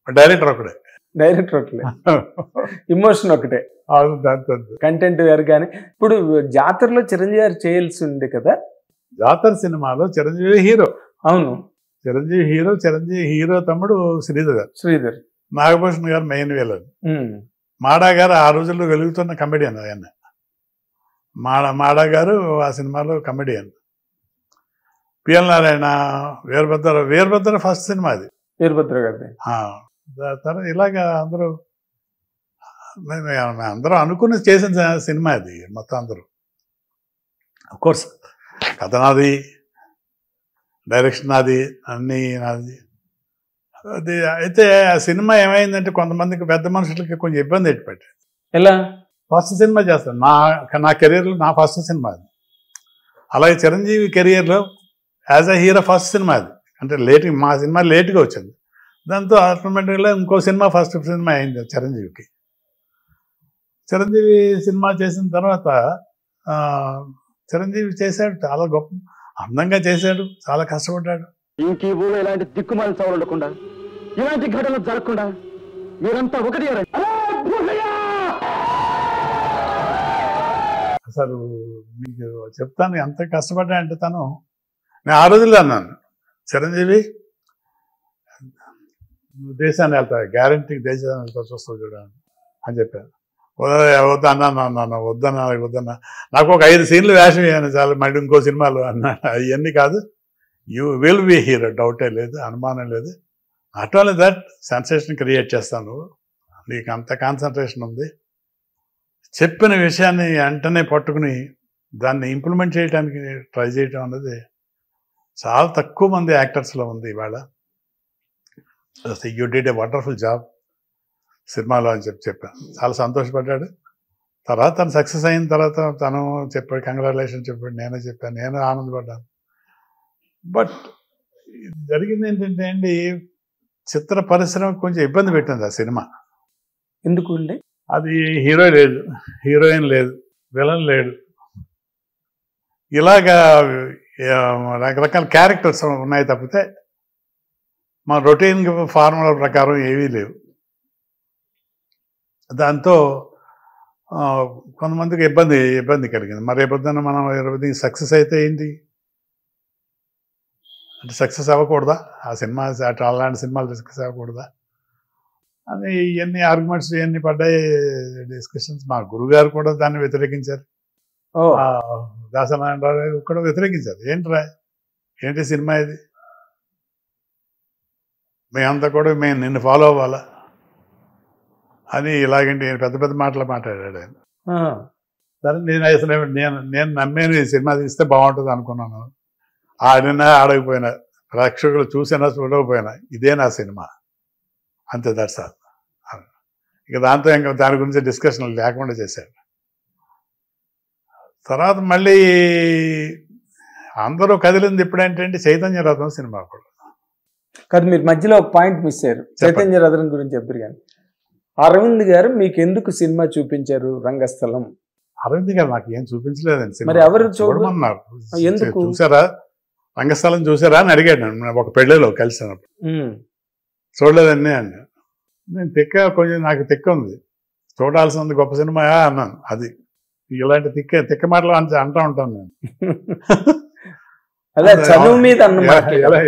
Director ఒకడే. Director ఒకటే, emotion ఒకటే, దాంతో కంటెంట్ వేరు. కానీ ఇప్పుడు జాతరలో చిరంజీవి గారు చేయాల్సి ఉంది కదా. జాతర సినిమాలో చిరంజీవి హీరో. అవును, చిరంజీవి హీరో తమ్ముడు శ్రీధర్, నాగభూషణ్ గారు మెయిన్ విలన్. మాడా గారు ఆ రోజుల్లో వెలుగుతున్న కమెడియన్. ఆయన మాడా గారు ఆ సినిమాలో కమెడియన్. పిఎల్ నారాయణ, వీరభద్ర ఫస్ట్ సినిమా అది, వీరభద్ర గారిది. తర్వాత ఇలాగా అందరూ అనుకుని చేసిన సినిమా అది మొత్తం. అందరూ అఫ్కోర్స్ కథ నాది, డైరెక్షన్ నాది, అన్నీ నాది. అది అయితే ఆ సినిమా ఏమైందంటే కొంతమందికి పెద్ద మనుషులకి కొంచెం ఇబ్బంది పెట్టింది. ఎలా? ఫస్ట్ సినిమా చేస్తాను నా కెరీర్లో నా ఫస్ట్ సినిమా అది. అలాగే చిరంజీవి కెరియర్లో యాజ్ అ హీరో ఫస్ట్ సినిమా అది. అంటే మా సినిమా లేట్గా వచ్చింది. దాంతో ఆటోమేటిక్గా ఇంకో సినిమా ఫస్ట్ సినిమా అయింది చిరంజీవికి. చిరంజీవి సినిమా చేసిన తర్వాత చిరంజీవి చేశాడు, చాలా గొప్ప అందంగా చేశాడు, చాలా కష్టపడ్డాడు. ఇంక ఈ ఊళ్ళో ఇలాంటి దిక్కుమాలి సవాలు ఉండకుండా, ఇలాంటి ఘటనలు జరగకుండా మీరంతా ఒకటి. అసలు మీకు చెప్తాను ఎంత కష్టపడ్డా అంటే నేను ఆ రోజుల్లో అన్నాను, చిరంజీవి దేశాన్ని వెళ్తా, గ్యారంటీకి దేశాన్ని వెళ్తా, చూస్తావు చూడండి అని చెప్పాను. వద్దన్నా నాకు ఒక 5 సీన్లు వేషం వేయాలి చాలు, మళ్ళీ ఇంకో సినిమాలు అన్నా. అవన్నీ కాదు, యూ విల్ బి హీరో, డౌటే లేదు, అనుమానం లేదు. Not only that, sensation create చేస్తాను, నీకు అంత కాన్సన్ట్రేషన్ ఉంది. చెప్పిన విషయాన్ని వెంటనే పట్టుకుని దాన్ని ఇంప్లిమెంట్ చేయడానికి ట్రై చేయడం అన్నది చాలా తక్కువ మంది యాక్టర్స్లో ఉంది ఇవాళ. You did a wonderful job సినిమాలో అని చెప్పాను. చాలా సంతోషపడ్డాడు. తర్వాత తను సక్సెస్ అయిన తర్వాత తను చెప్పాడు, కంగ్రాచులేషన్ చెప్పాడు, నేనే చెప్పాను, నేను ఆనందపడ్డాను. బట్ జరిగింది ఏంటంటే అండి, చిత్ర పరిశ్రమ కొంచెం ఇబ్బంది పెట్టింది ఆ సినిమా. ఎందుకు అండి? అది హీరో లేదు, హీరోయిన్ లేదు, విలన్ లేడు, ఇలాగా రకరకాల క్యారెక్టర్స్ ఉన్నాయి తప్పితే మా రొటీన్ ఫార్ములా ప్రకారం ఏవీ లేవు. దాంతో కొంతమందికి ఇబ్బంది కలిగింది. మరి రేపొద్దున మనం సక్సెస్ అయితే ఏంటి అంటే, సక్సెస్ అవ్వకూడదా ఆ సినిమా, అలాంటి సినిమాలు సక్సెస్ అవ్వకూడదా అని ఇవన్నీ ఆర్గ్యుమెంట్స్ ఇవన్నీ పడ్డాయి, డిస్కషన్స్. మా గురుగారు కూడా దాన్ని వ్యతిరేకించారు, దాసనారాయణరావు కూడా వ్యతిరేకించారు. ఏంటి సినిమా ఇది, మేమంతా కూడా మేము నిన్ను ఫాలో అవ్వాలా అని ఇలాగంటే పెద్ద పెద్ద మాటలు మాట్లాడాడు ఆయన. సరే నేను నమ్మేను, ఈ సినిమా తీస్తే బాగుంటుంది అనుకున్నాను. ఆడినా ఆడకపోయినా, ప్రేక్షకులు చూసినా చూడకపోయినా ఇదే నా సినిమా, అంతే. That's all. ఇక దాంతో ఇంకా దాని గురించి డిస్కషన్ లేకుండా చేశాడు. తర్వాత మళ్ళీ అందరూ కదిలింది ఎప్పుడంటే చైతన్య రథం సినిమా కూడా కాదు. మీరు మధ్యలో ఒక పాయింట్ మిస్ అయ్యారు, చైతన్య రథం గురించి చెప్తారు. కానీ అరవింద్ గారు మీకు ఎందుకు సినిమా చూపించారు రంగస్థలం? అరవింద్ గారు నాకు ఏం చూపించలేదండి. మరి ఎవరు చూడమన్నారు. చూసారా రంగస్థలం చూసారా అని అడిగాడు నన్ను ఒక పెళ్లిలో కలిసినప్పుడు. చూడలేదండి అన్న. నేను కొంచెం నాకు తిక్క ఉంది, చూడాల్సింది గొప్ప సినిమా అన్నాను. అది ఇలాంటి తిక్క మాటలు అంటూ ఉంటాను నేను.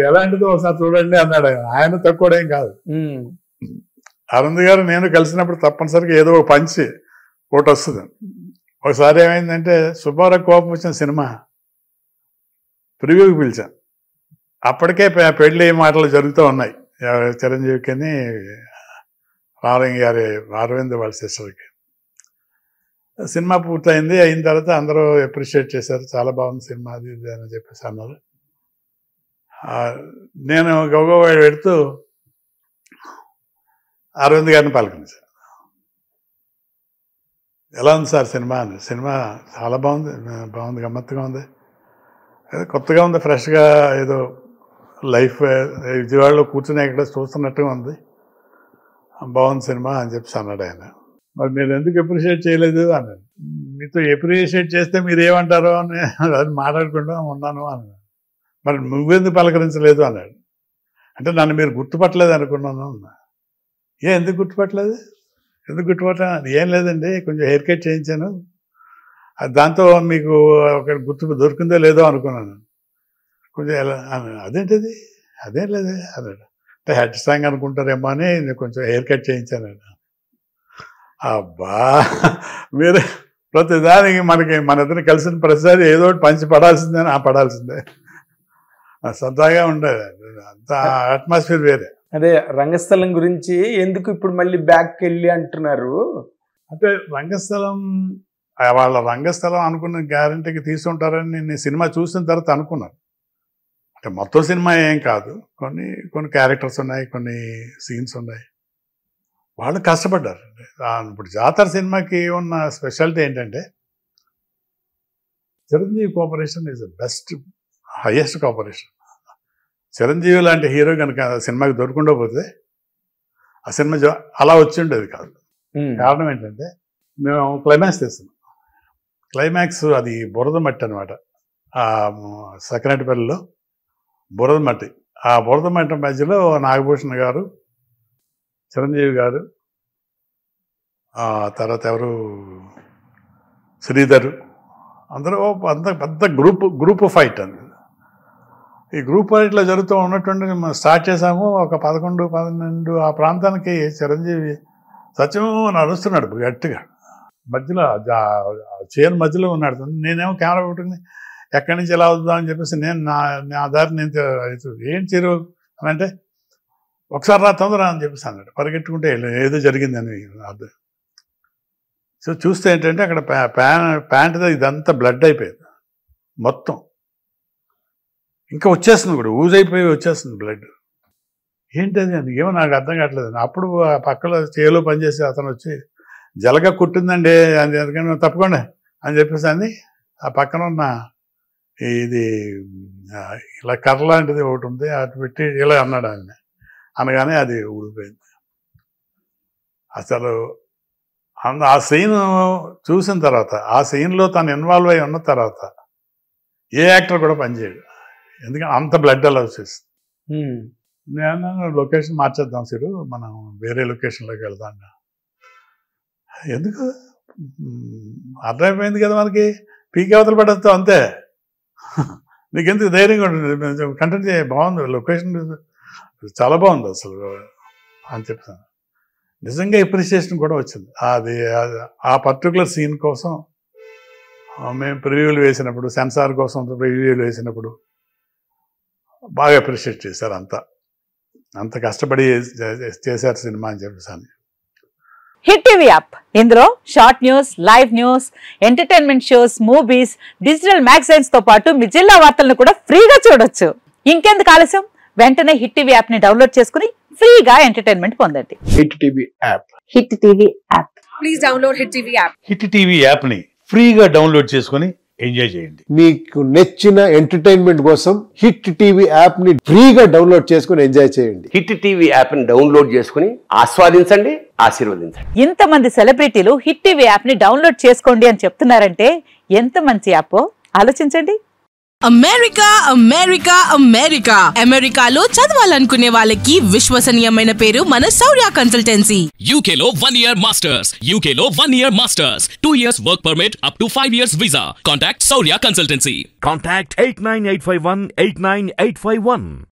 ఎలాంటిదో ఒకసారి చూడండి అన్నాడు ఆయన. తక్కువడేం కాదు. అరవింద్ గారు నేను కలిసినప్పుడు తప్పనిసరిగా ఏదో ఒక పంచి ఒకటి వస్తుంది. ఒకసారి ఏమైందంటే సుబ్బారావు కోపం వచ్చిన సినిమా ప్రివ్యూకి పిలిచాను. అప్పటికే పెళ్లి మాటలు జరుగుతూ ఉన్నాయి చిరంజీవికి, అరవింద్ వాళ్ళ సిస్టర్కి. సినిమా పూర్తయింది. అయిన తర్వాత అందరూ అప్రిషియేట్ చేశారు, చాలా బాగుంది సినిమా అది ఇది అని చెప్పేసి అన్నారు. నేను గౌగవ పెడుతూ అరవింద్ గారిని పలకరించాను. ఎలా ఉంది సార్ సినిమా అని. సినిమా చాలా బాగుంది, గమ్మత్తుగా ఉంది, కొత్తగా ఉంది, ఫ్రెష్గా ఏదో లైఫ్ విజయవాడలో కూర్చుని ఎక్కడ చూస్తున్నట్టుగా ఉంది, బాగుంది సినిమా అని చెప్పేసి అన్నాడు ఆయన. మరి నేను ఎందుకు అప్రిషియేట్ చేయలేదు అన్నాడు. మీతో అప్రిషియేట్ చేస్తే మీరు ఏమంటారో అని అది మాట్లాడకుండా ఉన్నాను అన్నాడు. మరి నువ్వెందుకు పలకరించలేదు అన్నాడు. అంటే నన్ను మీరు గుర్తుపట్టలేదు అనుకున్నాను అన్నా. ఎందుకు గుర్తుపట్టలేదు? ఎందుకు గుర్తుపట్టాను? ఏం లేదండి, కొంచెం హెయిర్ కట్ చేయించాను, దాంతో మీకు ఒక గుర్తు దొరికిందో లేదో అనుకున్నాను. కొంచెం ఎలా అదేంటిది? అదేం లేదు అన్నాడు. అంటే హెడ్ స్ట్రాంగ్ అనుకుంటారేమో అని నేను కొంచెం హెయిర్ కట్ చేయించాను. అబ్బా, మీరు ప్రతిదానికి మన ఇద్దరు కలిసిన ప్రతిసారి ఏదో ఒకటి పంచి పడాల్సిందే, పడాల్సిందే. సరదాగా ఉండేది, అంత అట్మాస్ఫియర్ వేరే. అదే రంగస్థలం గురించి ఎందుకు ఇప్పుడు మళ్ళీ బ్యాక్కి వెళ్ళి అంటున్నారు? అంటే రంగస్థలం, వాళ్ళ రంగస్థలం అనుకున్న గ్యారంటీకి తీసుకుంటారని నేను సినిమా చూసిన తర్వాత అనుకున్నాను. అంటే మొత్తం సినిమా ఏం కాదు, కొన్ని క్యారెక్టర్స్ ఉన్నాయి, కొన్ని సీన్స్ ఉన్నాయి, వాళ్ళు కష్టపడ్డారు. ఇప్పుడు జాతర సినిమాకి ఉన్న స్పెషాలిటీ ఏంటంటే Chiranjeevi cooperation is the best, highest cooperation. Chiranjeevi లాంటి హీరో కనుక సినిమాకి దొరకకుండా పోతే ఆ సినిమా అలా వచ్చి ఉండేది కాదు. కారణం ఏంటంటే మేము క్లైమాక్స్ తీస్తున్నాం. క్లైమాక్స్ అది బురద మట్టి అనమాట. ఆ సకినేటిపల్లిలో బురద మట్టి, ఆ బురద మట్టి మధ్యలో నాగభూషణ్ గారు, చిరంజీవి గారు, తర్వాత ఎవరు శ్రీధరు, అందరూ పెద్ద గ్రూప్ ఫైట్ అని. ఈ గ్రూప్ ఫైట్లో జరుగుతూ ఉన్నటువంటి మనం స్టార్ట్ చేసాము. ఒక 11, 12 ఆ ప్రాంతానికి చిరంజీవి సత్యం నడుస్తున్నాడు గట్టిగా, మధ్యలో చైర్ మధ్యలో ఉన్నాడు. నేనేమో కెమెరా పెట్టుకుని ఎక్కడి నుంచి ఎలా అవుతుందని చెప్పేసి నేను నా దారి నేను ఏం చిరు అని అంటే, ఒకసారి రా తొందర అని చెప్పేసి అన్నాడు. పరిగెట్టుకుంటే ఏదో జరిగిందని అర్థం. సో చూస్తే ఏంటంటే అక్కడ ప్యాంట్ ఇదంతా బ్లడ్ అయిపోయింది మొత్తం, ఇంకా వచ్చేస్తుంది కూడా, ఊజైపోయి వచ్చేస్తుంది బ్లడ్. ఏంటది అని ఏమో నాకు అర్థం కావట్లేదు. అప్పుడు ఆ పక్కలో చేలో పనిచేసి అతను వచ్చి జలగా కుట్టిందండి అని, అందుకని తప్పకుండా అని చెప్పేసి అని ఆ పక్కన ఉన్న ఇది ఇలా కర్ర లాంటిది ఒకటి ఉంది, అటు పెట్టి ఇలా అన్నాడు ఆయన. అనగానే అది ఊడిపోయింది. అసలు ఆ సీన్ చూసిన తర్వాత, ఆ సీన్లో తను ఇన్వాల్వ్ అయి ఉన్న తర్వాత ఏ యాక్టర్ కూడా పనిచేయడు, ఎందుకంటే అంత బ్లడ్ అలా వచ్చేస్తుంది. నేను లొకేషన్ మార్చేద్దాం సిరు, మనం వేరే లొకేషన్లోకి వెళ్దాం. ఎందుకు అర్థమైపోయింది కదా మనకి, పీకే అవతల పడేస్తాం అంతే, నీకెందుకు ధైర్యంగా ఉంటుంది, కంటెంట్ బాగుంది, లొకేషన్ చాలా బాగుంది అసలు అని చెప్పాను. నిజంగా ఎప్రిసియేషన్ కూడా వచ్చింది. అది ఆ పర్టికులర్ సీన్ కోసం మేము ప్రివ్యూలు వేసినప్పుడు, సెన్సార్ కోసం ప్రివ్యూలు వేసినప్పుడు బాగా అప్రిషియేట్ చేశారు. అంత కష్టపడి చేశారు సినిమా అని చెప్పేసి. హిట్ టీవీ యాప్, ఇందులో short news, live news, entertainment shows, movies, digital magazines తో పాటు మీ జిల్లా వార్తలను కూడా ఫ్రీగా చూడొచ్చు. ఇంకెందుకు ఆలస్యం, వెంటనే హిట్ టీవీ యాప్ ని డౌన్లోడ్ చేసుకుని ఫ్రీగా ఎంటర్టైన్మెంట్ పొందండి. Hit TV app, hit TV app, please download hit TV app. Hit TV app ని ఫ్రీగా డౌన్లోడ్ చేసుకుని ఎంజాయ్ చేయండి. మీకు నచ్చిన ఎంటర్టైన్మెంట్ కోసం హిట్ టీవీ యాప్ ని ఫ్రీగా డౌన్లోడ్ చేసుకుని ఎంజాయ్ చేయండి. హిట్ టీవీ యాప్ ని డౌన్లోడ్ చేసుకుని ఆస్వాదించండి, ఆశీర్వదించండి. ఇంతమంది సెలబ్రిటీలు హిట్ టీవీ యాప్ ని డౌన్లోడ్ చేసుకోండి అని చెప్తున్నారంటే ఎంత మంచి యాప్ ఆలోచించండి. అమెరికా అమెరికా అమెరికా అమెరికాలో చదవాలనుకునే వాళ్ళకి విశ్వసనీయమైన పేరు మన శౌర్య కన్సల్టెన్సీ. UK లో 1 year masters, UK లో 1 year masters, 2 years work permit up to 5 years visa. Contact Saurya Consultancy. Contact 89851 89851.